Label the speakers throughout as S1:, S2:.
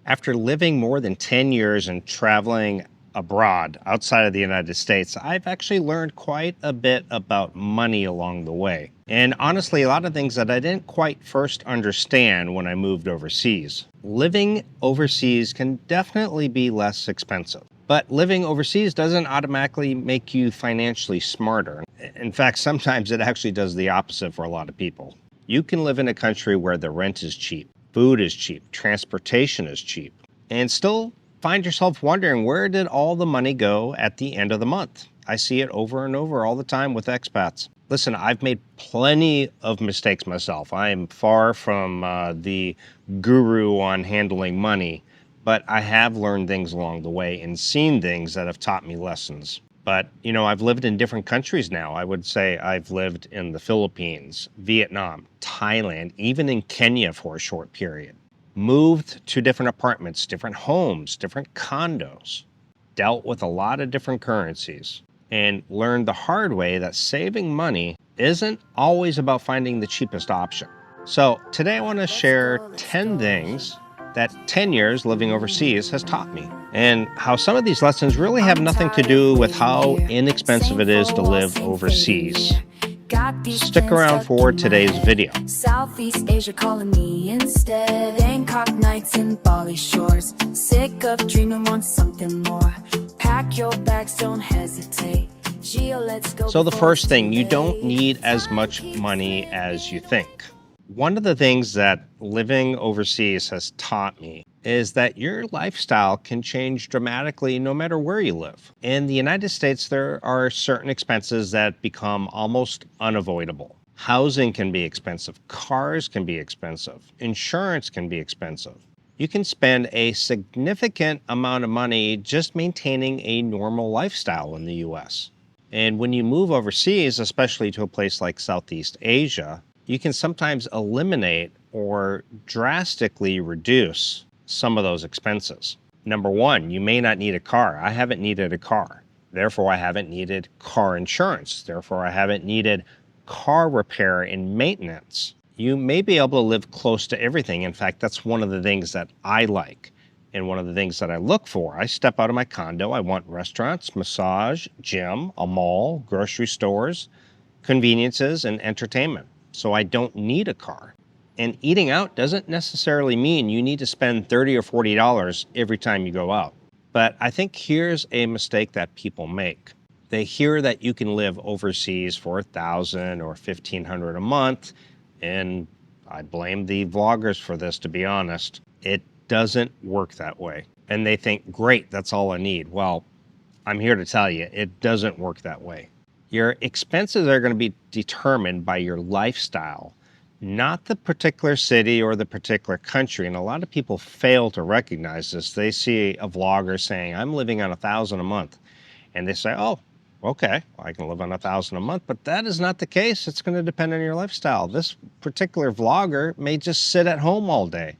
S1: After living more than 10 years and traveling abroad outside of the United States, I've actually learned quite a bit about money along the way. And honestly, a lot of things that I didn't quite first understand when I moved overseas. Living overseas can definitely be less expensive. But living overseas doesn't automatically make you financially smarter. In fact, sometimes it actually does the opposite for a lot of people. You can live in a country where the rent is cheap, food is cheap, transportation is cheap, and still find yourself wondering, where did all the money go at the end of the month? I see it over and over all the time with expats. Listen, I've made plenty of mistakes myself. I am far from the guru on handling money, but I have learned things along the way and seen things that have taught me lessons. But, I've lived in different countries now. I would say I've lived in the Philippines, Vietnam, Thailand, even in Kenya for a short period. Moved to different apartments, different homes, different condos. Dealt with a lot of different currencies. And learned the hard way that saving money isn't always about finding the cheapest option. So today I want to share 10 things that 10 years living overseas has taught me, and how some of these lessons really have nothing to do with how inexpensive it is to live overseas. Stick around for today's video.
S2: Southeast Asia calling me instead. Bangkok nights and Bali shores. Sick of dreaming, want something more. Pack your bags, don't hesitate. Gio, let's go.
S1: So the first thing, you don't need as much money as you think. One of the things that living overseas has taught me is that your lifestyle can change dramatically no matter where you live. In the United States, there are certain expenses that become almost unavoidable. Housing can be expensive, cars can be expensive, insurance can be expensive. You can spend a significant amount of money just maintaining a normal lifestyle in the US. And when you move overseas, especially to a place like Southeast Asia, you can sometimes eliminate or drastically reduce some of those expenses. Number one, you may not need a car. I haven't needed a car. Therefore, I haven't needed car insurance. Therefore, I haven't needed car repair and maintenance. You may be able to live close to everything. In fact, that's one of the things that I like and one of the things that I look for. I step out of my condo. I want restaurants, massage, gym, a mall, grocery stores, conveniences, and entertainment. So I don't need a car. And eating out doesn't necessarily mean you need to spend $30 or $40 every time you go out. But I think here's a mistake that people make. They hear that you can live overseas for $1,000 or $1,500 a month, and I blame the vloggers for this, to be honest. It doesn't work that way. And they think, great, that's all I need. Well, I'm here to tell you, it doesn't work that way. Your expenses are going to be determined by your lifestyle, not the particular city or the particular country. And a lot of people fail to recognize this. They see a vlogger saying, I'm living on $1,000 a month. And they say, oh, okay, I can live on $1,000 a month. But that is not the case. It's going to depend on your lifestyle. This particular vlogger may just sit at home all day,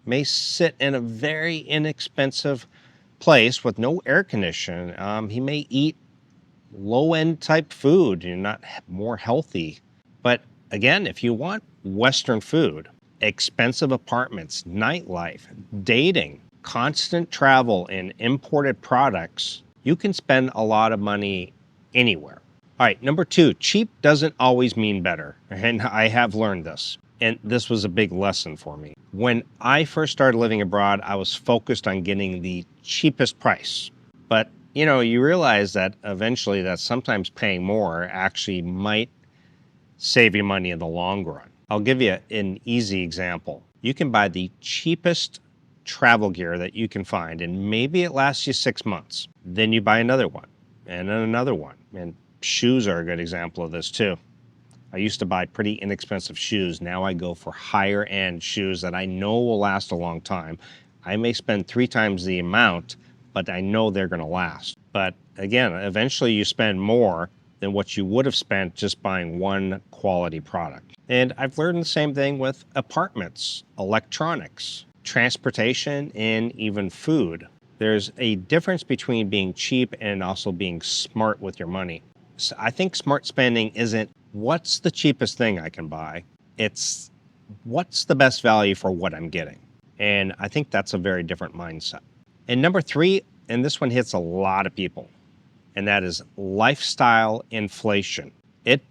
S1: may sit in a very inexpensive place with no air conditioning. He may eat low-end type food, you're not more healthy. But again, if you want Western food, expensive apartments, nightlife, dating, constant travel, and imported products, you can spend a lot of money anywhere. All right, number two, cheap doesn't always mean better. And I have learned this. And this was a big lesson for me. When I first started living abroad, I was focused on getting the cheapest price. But you realize that eventually that sometimes paying more actually might save you money in the long run. I'll give you an easy example. You can buy the cheapest travel gear that you can find, and maybe it lasts you 6 months. Then you buy another one, and then another one. And shoes are a good example of this too. I used to buy pretty inexpensive shoes. Now I go for higher end shoes that I know will last a long time. I may spend 3 times the amount, but I know they're going to last. But again, eventually you spend more than what you would have spent just buying one quality product. And I've learned the same thing with apartments, electronics, transportation, and even food. There's a difference between being cheap and also being smart with your money. So I think smart spending isn't what's the cheapest thing I can buy. It's what's the best value for what I'm getting. And I think that's a very different mindset. And number three, and this one hits a lot of people, and that is lifestyle inflation. It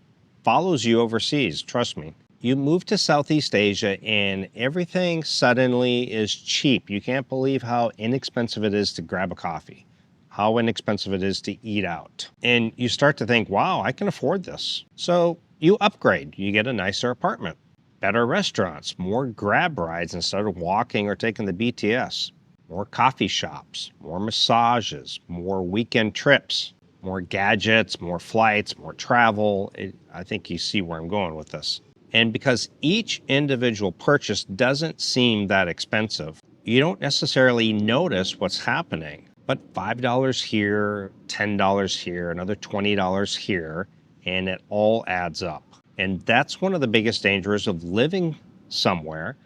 S1: follows you overseas, trust me. You move to Southeast Asia and everything suddenly is cheap. You can't believe how inexpensive it is to grab a coffee, how inexpensive it is to eat out. And you start to think, wow, I can afford this. So you upgrade, you get a nicer apartment, better restaurants, more grab rides instead of walking or taking the BTS, more coffee shops, more massages, more weekend trips, more gadgets, more flights, more travel. I think you see where I'm going with this. And because each individual purchase doesn't seem that expensive, you don't necessarily notice what's happening. But $5 here, $10 here, another $20 here, and it all adds up. And that's one of the biggest dangers of living somewhere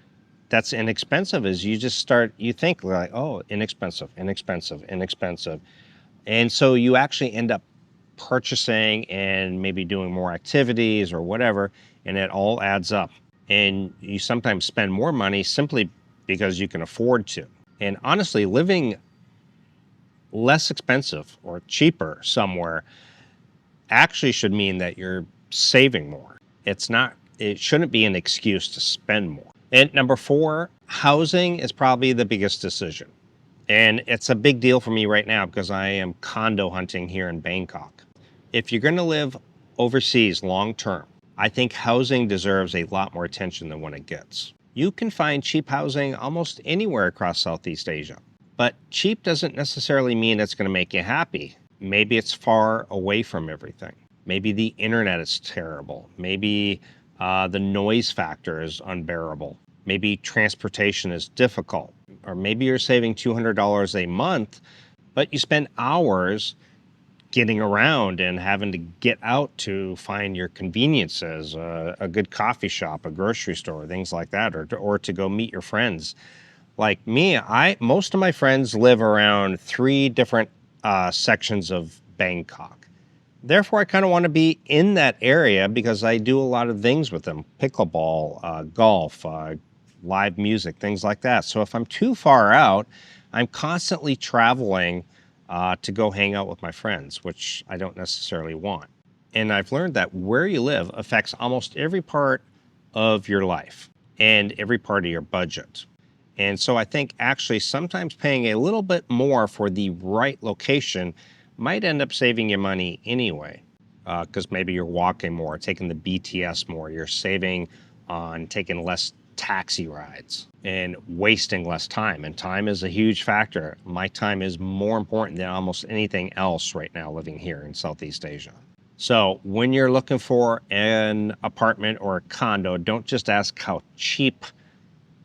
S1: that's inexpensive is you think like, oh, inexpensive, inexpensive, inexpensive. And so you actually end up purchasing and maybe doing more activities or whatever, and it all adds up. And you sometimes spend more money simply because you can afford to. And honestly, living less expensive or cheaper somewhere actually should mean that you're saving more. It shouldn't be an excuse to spend more. And number four, housing is probably the biggest decision. And it's a big deal for me right now because I am condo hunting here in Bangkok. If you're going to live overseas long term, I think housing deserves a lot more attention than what it gets. You can find cheap housing almost anywhere across Southeast Asia, but cheap doesn't necessarily mean it's going to make you happy. Maybe it's far away from everything. Maybe the internet is terrible. Maybe the noise factor is unbearable. Maybe transportation is difficult. Or maybe you're saving $200 a month, but you spend hours getting around and having to get out to find your conveniences, a good coffee shop, a grocery store, things like that, or to go meet your friends. Like me, most of my friends live around 3 different sections of Bangkok. Therefore, I kind of want to be in that area because I do a lot of things with them, pickleball, golf, live music, things like that. So if I'm too far out, I'm constantly traveling to go hang out with my friends, which I don't necessarily want. And I've learned that where you live affects almost every part of your life and every part of your budget. And so I think actually sometimes paying a little bit more for the right location might end up saving you money anyway, because maybe you're walking more, taking the BTS more, you're saving on taking less taxi rides and wasting less time. And time is a huge factor. My time is more important than almost anything else right now living here in Southeast Asia. So when you're looking for an apartment or a condo, don't just ask how cheap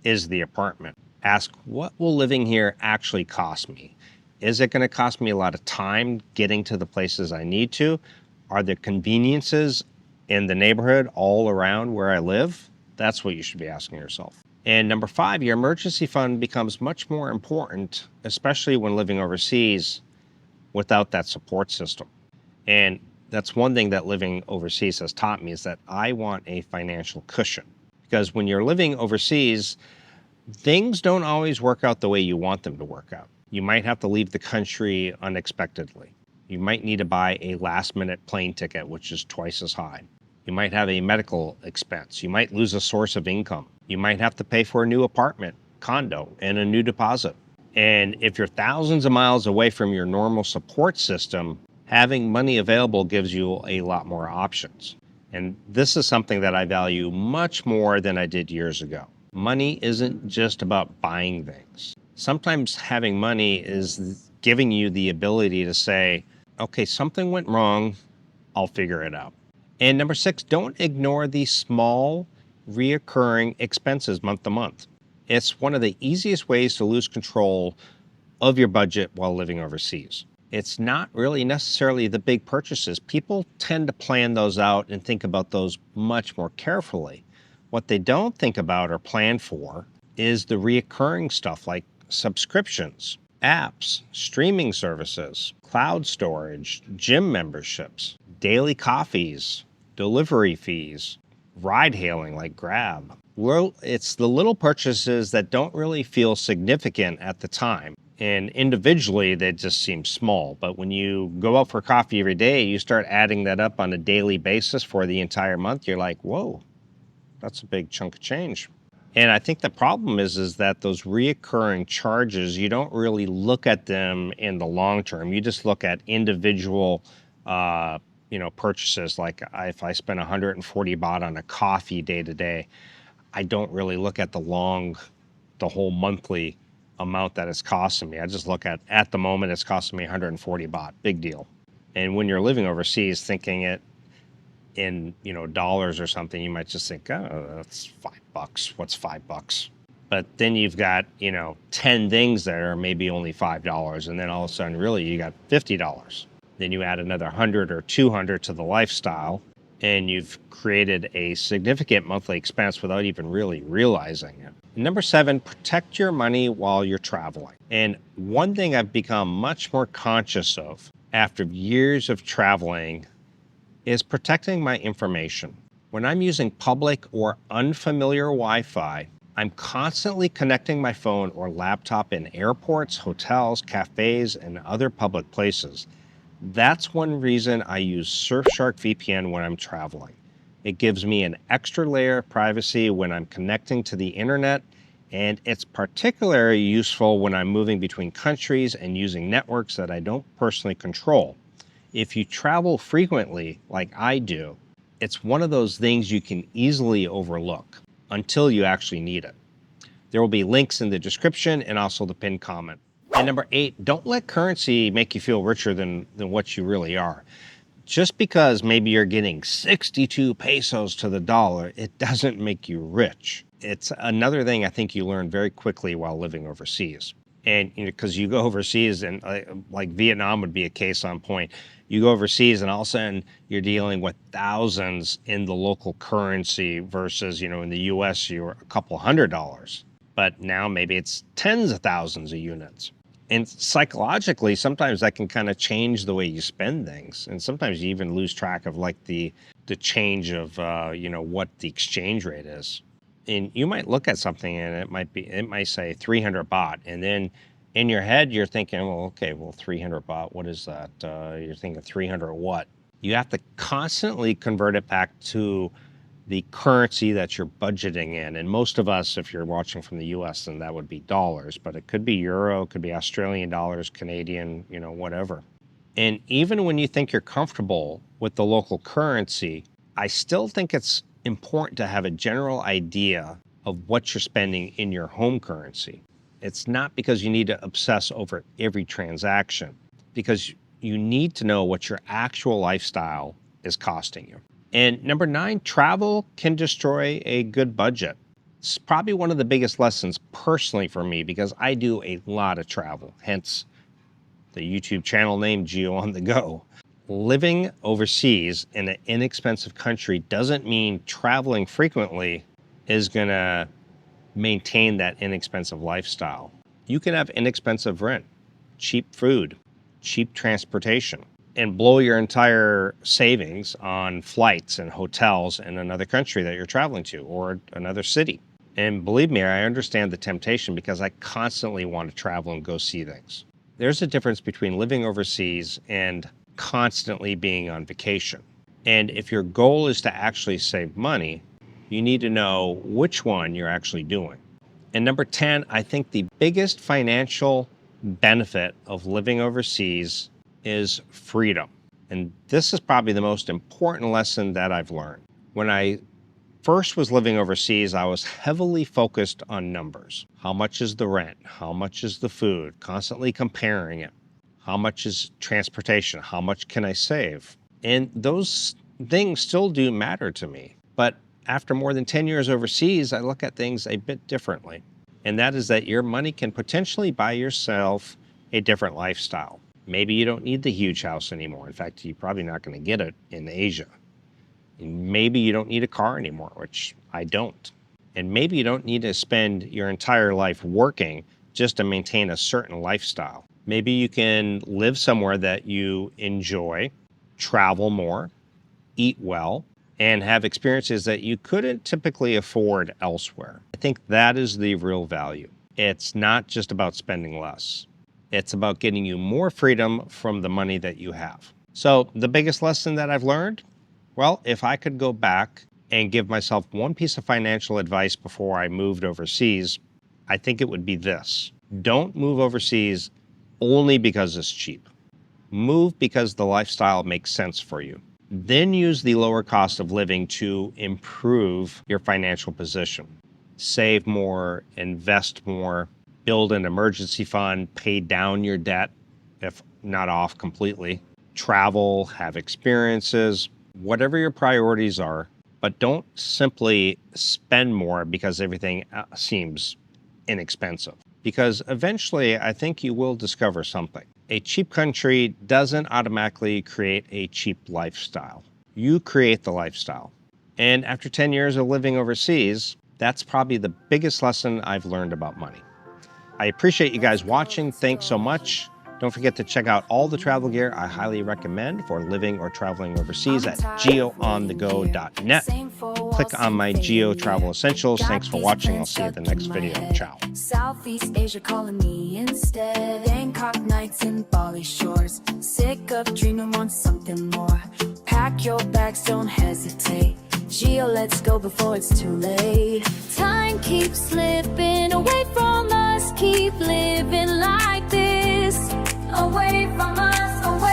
S1: is the apartment. Ask, what will living here actually cost me? Is it going to cost me a lot of time getting to the places I need to? Are there conveniences in the neighborhood all around where I live? That's what you should be asking yourself. And number 5, your emergency fund becomes much more important, especially when living overseas without that support system. And that's one thing that living overseas has taught me, is that I want a financial cushion. Because when you're living overseas, things don't always work out the way you want them to work out. You might have to leave the country unexpectedly. You might need to buy a last-minute plane ticket, which is twice as high. You might have a medical expense. You might lose a source of income. You might have to pay for a new apartment, condo, and a new deposit. And if you're thousands of miles away from your normal support system, having money available gives you a lot more options. And this is something that I value much more than I did years ago. Money isn't just about buying things. Sometimes having money is giving you the ability to say, okay, something went wrong, I'll figure it out. And number 6, don't ignore the small, reoccurring expenses month to month. It's one of the easiest ways to lose control of your budget while living overseas. It's not really necessarily the big purchases. People tend to plan those out and think about those much more carefully. What they don't think about or plan for is the reoccurring stuff like subscriptions, apps, streaming services, cloud storage, gym memberships, daily coffees, delivery fees, ride hailing like Grab. Well, it's the little purchases that don't really feel significant at the time. And individually, they just seem small. But when you go out for coffee every day, you start adding that up on a daily basis for the entire month. You're like, whoa, that's a big chunk of change. And I think the problem is that those reoccurring charges, you don't really look at them in the long term. You just look at individual, purchases. Like if I spend 140 baht on a coffee day to day, I don't really look at the whole monthly amount that it's costing me. I just look at the moment, it's costing me 140 baht, big deal. And when you're living overseas, thinking it in, dollars or something, you might just think, oh, that's $5. What's $5? But then you've got, 10 things that are maybe only $5. And then all of a sudden, really, you got $50. Then you add another 100 or 200 to the lifestyle, and you've created a significant monthly expense without even really realizing it. Number 7, protect your money while you're traveling. And one thing I've become much more conscious of after years of traveling is protecting my information. When I'm using public or unfamiliar Wi-Fi, I'm constantly connecting my phone or laptop in airports, hotels, cafes, and other public places. That's one reason I use Surfshark VPN when I'm traveling. It gives me an extra layer of privacy when I'm connecting to the internet, and it's particularly useful when I'm moving between countries and using networks that I don't personally control. If you travel frequently, like I do, it's one of those things you can easily overlook until you actually need it. There will be links in the description and also the pinned comment. And number 8, don't let currency make you feel richer than what you really are. Just because maybe you're getting 62 pesos to the dollar, it doesn't make you rich. It's another thing I think you learn very quickly while living overseas. And because you go overseas, and like Vietnam would be a case on point. You go overseas and all of a sudden you're dealing with thousands in the local currency versus, in the US, you're a couple $100. But now maybe it's tens of thousands of units. And psychologically, sometimes that can kind of change the way you spend things. And sometimes you even lose track of like the change of, what the exchange rate is. And you might look at something and it might say 300 baht. And then in your head, you're thinking, well, okay, 300 baht, what is that? You're thinking 300 what? You have to constantly convert it back to the currency that you're budgeting in. And most of us, if you're watching from the US, then that would be dollars, but it could be euro, it could be Australian dollars, Canadian, whatever. And even when you think you're comfortable with the local currency, I still think it's important to have a general idea of what you're spending in your home currency. It's not because you need to obsess over every transaction, because you need to know what your actual lifestyle is costing you. And number 9, travel can destroy a good budget. It's probably one of the biggest lessons personally for me because I do a lot of travel, hence the YouTube channel name Gio On The Go. Living overseas in an inexpensive country doesn't mean traveling frequently is going to maintain that inexpensive lifestyle. You can have inexpensive rent, cheap food, cheap transportation, and blow your entire savings on flights and hotels in another country that you're traveling to or another city. And believe me, I understand the temptation because I constantly want to travel and go see things. There's a difference between living overseas and constantly being on vacation. And if your goal is to actually save money, you need to know which one you're actually doing. And number 10, I think the biggest financial benefit of living overseas is freedom. And this is probably the most important lesson that I've learned. When I first was living overseas, I was heavily focused on numbers. How much is the rent? How much is the food? Constantly comparing it. How much is transportation? How much can I save? And those things still do matter to me. But after more than 10 years overseas, I look at things a bit differently. And that is that your money can potentially buy yourself a different lifestyle. Maybe you don't need the huge house anymore. In fact, you're probably not going to get it in Asia. And maybe you don't need a car anymore, which I don't. And maybe you don't need to spend your entire life working just to maintain a certain lifestyle. Maybe you can live somewhere that you enjoy, travel more, eat well, and have experiences that you couldn't typically afford elsewhere. I think that is the real value. It's not just about spending less. It's about getting you more freedom from the money that you have. So the biggest lesson that I've learned, well, if I could go back and give myself one piece of financial advice before I moved overseas, I think it would be this. Don't move overseas only because it's cheap. Move because the lifestyle makes sense for you. Then use the lower cost of living to improve your financial position. Save more, invest more, build an emergency fund, pay down your debt, if not off completely. Travel, have experiences, whatever your priorities are, but don't simply spend more because everything seems inexpensive. Because eventually, I think you will discover something. A cheap country doesn't automatically create a cheap lifestyle. You create the lifestyle. And after 10 years of living overseas, that's probably the biggest lesson I've learned about money. I appreciate you guys watching. Thanks so much. Don't forget to check out all the travel gear I highly recommend for living or traveling overseas at GioOnTheGo.Net. Click on my Gio Travel Essentials. Thanks for watching. I'll see you in the next video. Ciao.
S2: Southeast Asia calling me instead. Bangkok nights and Bali shores. Sick of dreaming, want something more. Pack your bags, don't hesitate. Gio, let's go before it's too late. Time keeps slipping away from us. Keep living like this. Away from